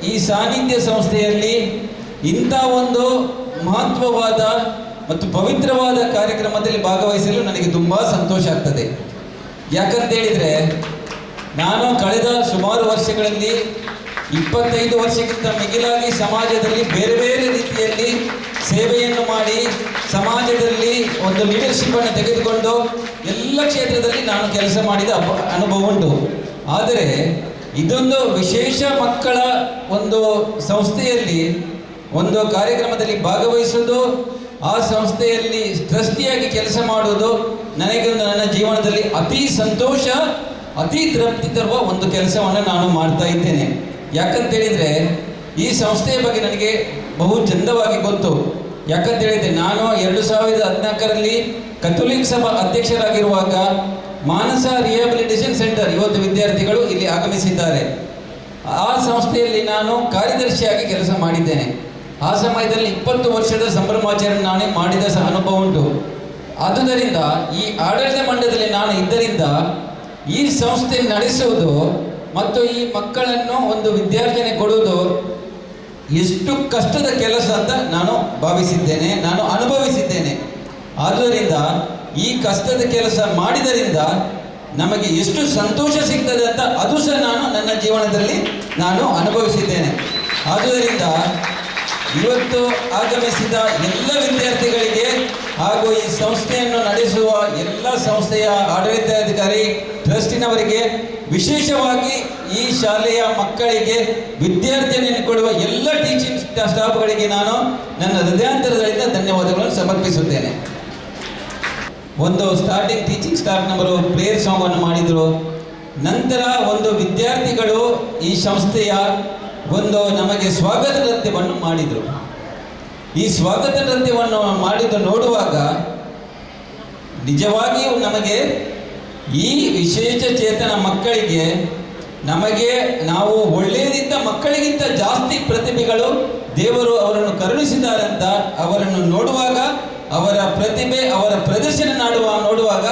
ಈ ಸಾನ್ನಿಧ್ಯ ಸಂಸ್ಥೆಯಲ್ಲಿ ಇಂಥ ಒಂದು ಮಹತ್ವವಾದ ಮತ್ತು ಪವಿತ್ರವಾದ ಕಾರ್ಯಕ್ರಮದಲ್ಲಿ ಭಾಗವಹಿಸಲು ನನಗೆ ತುಂಬ ಸಂತೋಷ ಆಗ್ತದೆ. ಯಾಕಂತ ಹೇಳಿದರೆ ನಾನು ಕಳೆದ ಸುಮಾರು ವರ್ಷಗಳಲ್ಲಿ 25 ವರ್ಷಕ್ಕಿಂತ ಮಿಗಿಲಾಗಿ ಸಮಾಜದಲ್ಲಿ ಬೇರೆ ಬೇರೆ ರೀತಿಯಲ್ಲಿ ಸೇವೆಯನ್ನು ಮಾಡಿ ಸಮಾಜದಲ್ಲಿ ಒಂದು ಲೀಡರ್ಶಿಪ್ಪನ್ನು ತೆಗೆದುಕೊಂಡು ಎಲ್ಲ ಕ್ಷೇತ್ರದಲ್ಲಿ ನಾನು ಕೆಲಸ ಮಾಡಿದ ಅನುಭವ ಉಂಟು. ಆದರೆ ಇದೊಂದು ವಿಶೇಷ ಮಕ್ಕಳ ಒಂದು ಸಂಸ್ಥೆಯಲ್ಲಿ ಒಂದು ಕಾರ್ಯಕ್ರಮದಲ್ಲಿ ಭಾಗವಹಿಸುವುದು, ಆ ಸಂಸ್ಥೆಯಲ್ಲಿ ಟ್ರಸ್ಟಿಯಾಗಿ ಕೆಲಸ ಮಾಡುವುದು ನನಗೆ ನನ್ನ ಜೀವನದಲ್ಲಿ ಅತಿ ಸಂತೋಷ, ಅತಿ ತೃಪ್ತಿ ತರುವ ಒಂದು ಕೆಲಸವನ್ನು ನಾನು ಮಾಡ್ತಾ ಇದ್ದೇನೆ. ಯಾಕಂತೇಳಿದರೆ ಈ ಸಂಸ್ಥೆಯ ಬಗ್ಗೆ ನನಗೆ ಬಹು ಚಂದವಾಗಿ ಗೊತ್ತು. ಯಾಕಂತೇಳಿದರೆ ನಾನು 2014ರಲ್ಲಿ ಕಥೋಲಿಕ್ ಸಭಾ ಅಧ್ಯಕ್ಷರಾಗಿರುವಾಗ ಮಾನಸ ರಿಹ್ಯಾಬಿಲಿಟೇಷನ್ ಸೆಂಟರ್ ಇವತ್ತು ವಿದ್ಯಾರ್ಥಿಗಳು ಇಲ್ಲಿ ಆಗಮಿಸಿದ್ದಾರೆ. ಆ ಸಂಸ್ಥೆಯಲ್ಲಿ ನಾನು ಕಾರ್ಯದರ್ಶಿಯಾಗಿ ಕೆಲಸ ಮಾಡಿದ್ದೇನೆ. ಆ ಸಮಯದಲ್ಲಿ 20 ವರ್ಷದ ಸಂಭ್ರಮಾಚರಣೆ ನಾನೇ ಮಾಡಿದ ಅನುಭವ ಉಂಟು. ಆದುದರಿಂದ ಈ ಆಡಳಿತ ಮಂಡಳಿಯಲ್ಲಿ ನಾನು ಇದ್ದರಿಂದ ಈ ಸಂಸ್ಥೆ ನಡೆಸುವುದು ಮತ್ತು ಈ ಮಕ್ಕಳನ್ನು ಒಂದು ವಿದ್ಯಾರ್ಜನೆ ಕೊಡುವುದು ಎಷ್ಟು ಕಷ್ಟದ ಕೆಲಸ ಅಂತ ನಾನು ಭಾವಿಸಿದ್ದೇನೆ, ನಾನು ಅನುಭವಿಸಿದ್ದೇನೆ. ಆದುದರಿಂದ ಈ ಕಷ್ಟದ ಕೆಲಸ ಮಾಡಿದರಿಂದ ನಮಗೆ ಎಷ್ಟು ಸಂತೋಷ ಸಿಗ್ತದೆ ಅಂತ ಅದು ಸಹ ನಾನು ನನ್ನ ಜೀವನದಲ್ಲಿ ನಾನು ಅನುಭವಿಸಿದ್ದೇನೆ. ಆದುದರಿಂದ ಇವತ್ತು ಆಗಮಿಸಿದ ಎಲ್ಲ ವಿದ್ಯಾರ್ಥಿಗಳಿಗೆ ಹಾಗೂ ಈ ಸಂಸ್ಥೆಯನ್ನು ನಡೆಸುವ ಎಲ್ಲ ಸಂಸ್ಥೆಯ ಆಡಳಿತಾಧಿಕಾರಿ ಟ್ರಸ್ಟಿನವರಿಗೆ, ವಿಶೇಷವಾಗಿ ಈ ಶಾಲೆಯ ಮಕ್ಕಳಿಗೆ ವಿದ್ಯಾರ್ಥಿಯನ್ನು ಕೊಡುವ ಎಲ್ಲ ಟೀಚಿಂಗ್ ಸ್ಟಾಫ್ಗಳಿಗೆ ನಾನು ನನ್ನ ಹೃದಯಾಂತರದಿಂದ ಧನ್ಯವಾದಗಳನ್ನು ಸಮರ್ಪಿಸುತ್ತೇನೆ. ಒಂದು ಸ್ಟಾರ್ಟಿಂಗ್ ಟೀಚಿಂಗ್ ಸ್ಟಾಫ್ನವರು ಪ್ರೇಯರ್ ಸಾಂಗನ್ನು ಮಾಡಿದರು. ನಂತರ ಒಂದು ವಿದ್ಯಾರ್ಥಿಗಳು ಈ ಸಂಸ್ಥೆಯ ಒಂದು ನಮಗೆ ಸ್ವಾಗತ ನೃತ್ಯವನ್ನು ಮಾಡಿದರು. ಈ ಸ್ವಾಗತ ನೃತ್ಯವನ್ನು ಮಾಡಿದ್ದು ನೋಡುವಾಗ ನಿಜವಾಗಿಯೂ ನಮಗೆ ಈ ವಿಶೇಷ ಚೇತನ ಮಕ್ಕಳಿಗೆ ನಮಗೆ ನಾವು ಒಳ್ಳೆಯದಿದ್ದ ಮಕ್ಕಳಿಗಿಂತ ಜಾಸ್ತಿ ಪ್ರತಿಭೆಗಳು ದೇವರು ಅವರನ್ನು ಕರುಣಿಸಿದ್ದಾರೆ ಅಂತ ಅವರನ್ನು ನೋಡುವಾಗ, ಅವರ ಪ್ರತಿಭೆ, ಅವರ ಪ್ರದರ್ಶನ ನೋಡುವಾಗ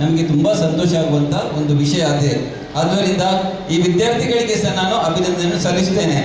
ನಮಗೆ ತುಂಬ ಸಂತೋಷ ಆಗುವಂಥ ಒಂದು ವಿಷಯ ಅದೇ. ಆದ್ದರಿಂದ ಈ ವಿದ್ಯಾರ್ಥಿಗಳಿಗೆ ಸಹ ನಾನು ಅಭಿನಂದನೆ ಸಲ್ಲಿಸುತ್ತೇನೆ.